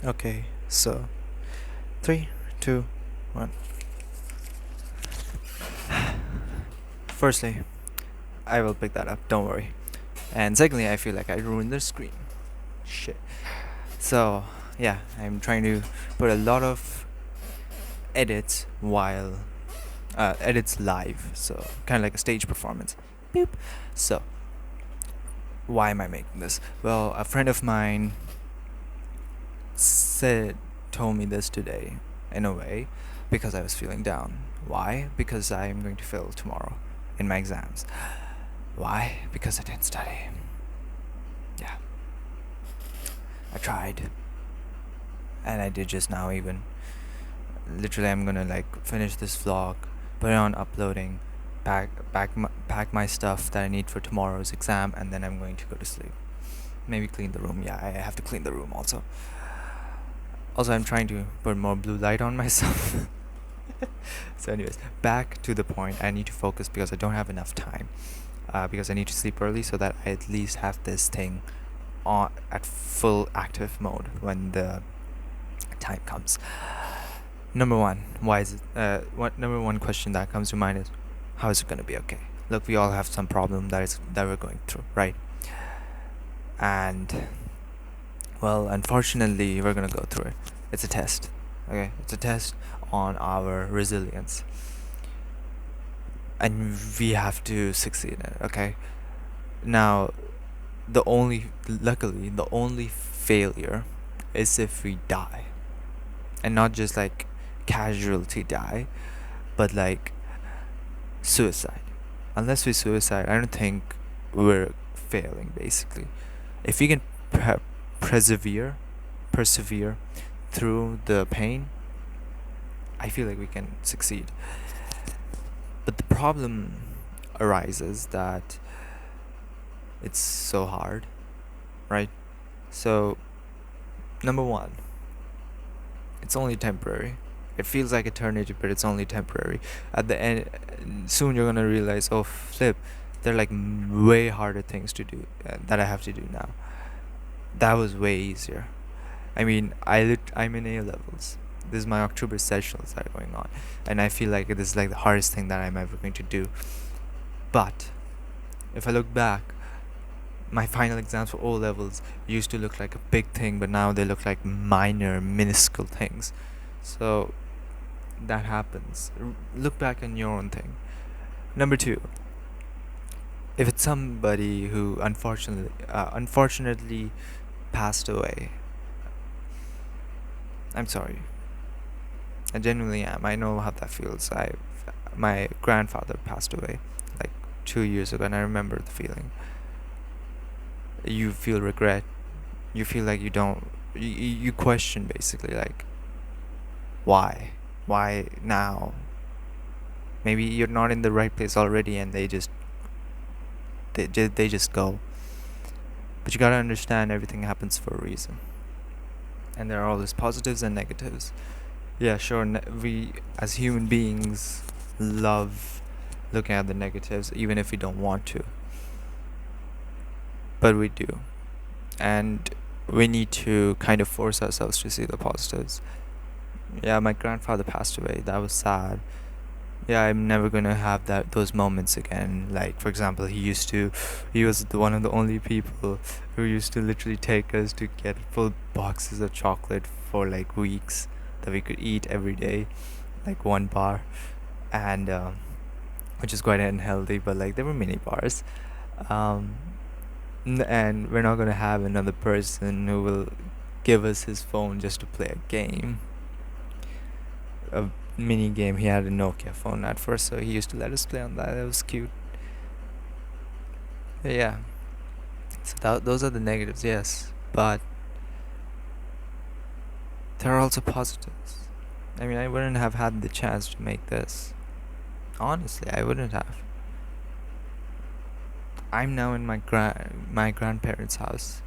Okay, so 3, 2, 1. Firstly, I will pick that up, don't worry. And secondly, I feel like I ruined the screen. Shit. So, yeah, I'm trying to put a lot of edits while edits live, so kind of like a stage performance. Boop. So, why am I making this? Well, a friend of mine said told me this today in a way because I was feeling down. Why? Because I am going to fail tomorrow in my exams. Why? Because I didn't study. Yeah. I tried. And I did just now even. Literally I'm gonna like finish this vlog, put it on uploading, pack my stuff that I need for tomorrow's exam, and then I'm going to go to sleep. Maybe clean the room. Yeah, I have to clean the room also. Also, I'm trying to put more blue light on myself. So anyways, back to the point. I need to focus because I don't have enough time. Because I need to sleep early so that I at least have this thing on at full active mode when the time comes. Number one, why is it? What number one question that comes to mind is, how is it gonna be okay? Look, we all have some problem that we're going through, right? And well, unfortunately, we're gonna go through it. It's a test. Okay, it's a test on our resilience, and we have to succeed in it. Okay. Now, luckily, the only failure is if we die, and not just like casualty die, but like suicide. Unless we suicide, I don't think we're failing. Basically, if we can pre- persevere, persevere through the pain, I feel like we can succeed. But the problem arises that it's so hard, right? So, number one, it's only temporary. It feels like eternity, but it's only temporary. At the end, soon you're gonna realize, oh flip, there are like way harder things to do that I have to do now. That was way easier. I mean, I'm in A levels. This is my October sessions that are going on, and I feel like this is like the hardest thing that I'm ever going to do. But if I look back, my final exams for O levels used to look like a big thing, but now they look like minor, minuscule things. So that happens. Look back on your own thing. Number two, if it's somebody who unfortunately passed away, I'm sorry. I genuinely am. I know how that feels. My grandfather passed away like 2 years ago, and I remember the feeling. You feel regret. You feel like you don't. You question basically like, why now? Maybe you're not in the right place already, and they just go. But you gotta understand everything happens for a reason, and there are always positives and negatives. Yeah, sure. We as human beings love looking at the negatives, even if we don't want to. But we do, and we need to kind of force ourselves to see the positives. Yeah, my grandfather passed away. That was sad. Yeah, I'm never gonna have those moments again. Like for example, he was one of the only people who used to literally take us to get full boxes of chocolate for like weeks that we could eat every day, like one bar, and which is quite unhealthy. But like there were mini bars, um, and we're not gonna have another person who will give us his phone just to play a game, a mini game. He had a Nokia phone at first, so he used to let us play on that. It was cute. But yeah, so those are the negatives, yes, but there are also positives. I mean, I wouldn't have had the chance to make this. Honestly, I wouldn't have. I'm now in my grandparents' house.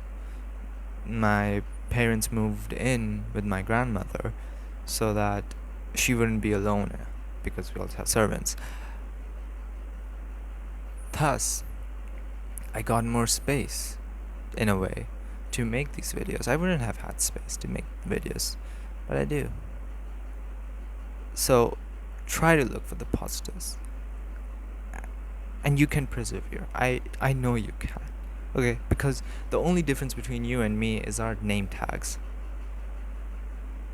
My parents moved in with my grandmother so that she wouldn't be alone because we also have servants. Thus, I got more space in a way. to make these videos. I wouldn't have had space to make videos, but I do. So try to look for the positives, and you can persevere. I know you can. Okay, because the only difference between you and me is our name tags.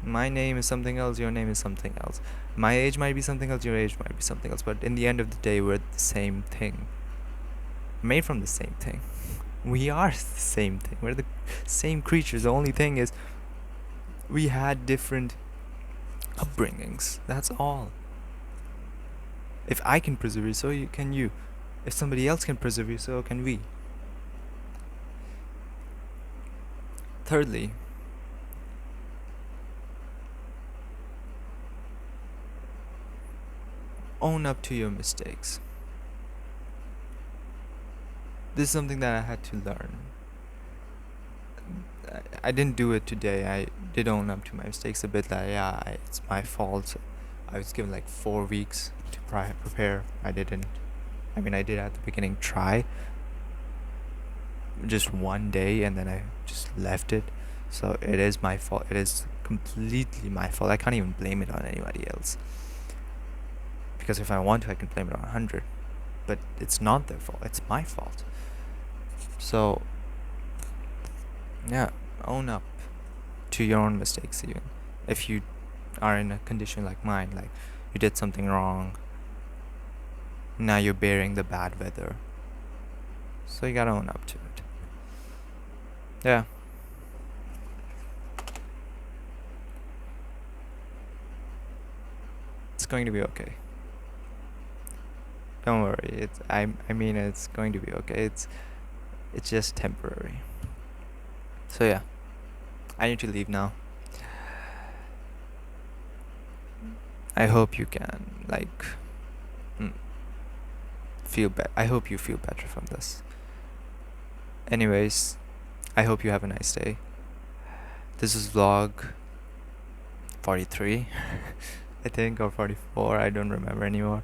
My name is something else, your name is something else. My age might be something else, your age might be something else, but in the end of the day, we're the same thing. Made from the same thing. We are the same thing. We're the same creatures. The only thing is, we had different upbringings. That's all. If I can persevere, so can you. If somebody else can persevere, so can we. Thirdly, own up to your mistakes. This is something that I had to learn. I didn't do it today. I did own up to my mistakes a bit. Like, yeah, it's my fault. I was given like 4 weeks to prepare. I didn't. I mean, I did at the beginning try. Just one day, and then I just left it. So it is my fault. It is completely my fault. I can't even blame it on anybody else. Because if I want to, I can blame it on 100. But it's not their fault. It's my fault. So, yeah, own up to your own mistakes, even if you are in a condition like mine, like you did something wrong, now you're bearing the bad weather, so you gotta own up to it. Yeah. It's going to be okay. Don't worry. I mean, it's going to be okay. It's just temporary. So yeah, I need to leave now. I hope you can feel better. I hope you feel better from this. Anyways, I hope you have a nice day. This is vlog 43, I think, or 44. I don't remember anymore.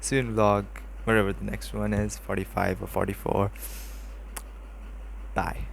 See you in vlog whatever the next one is, 45 or 44. Bye.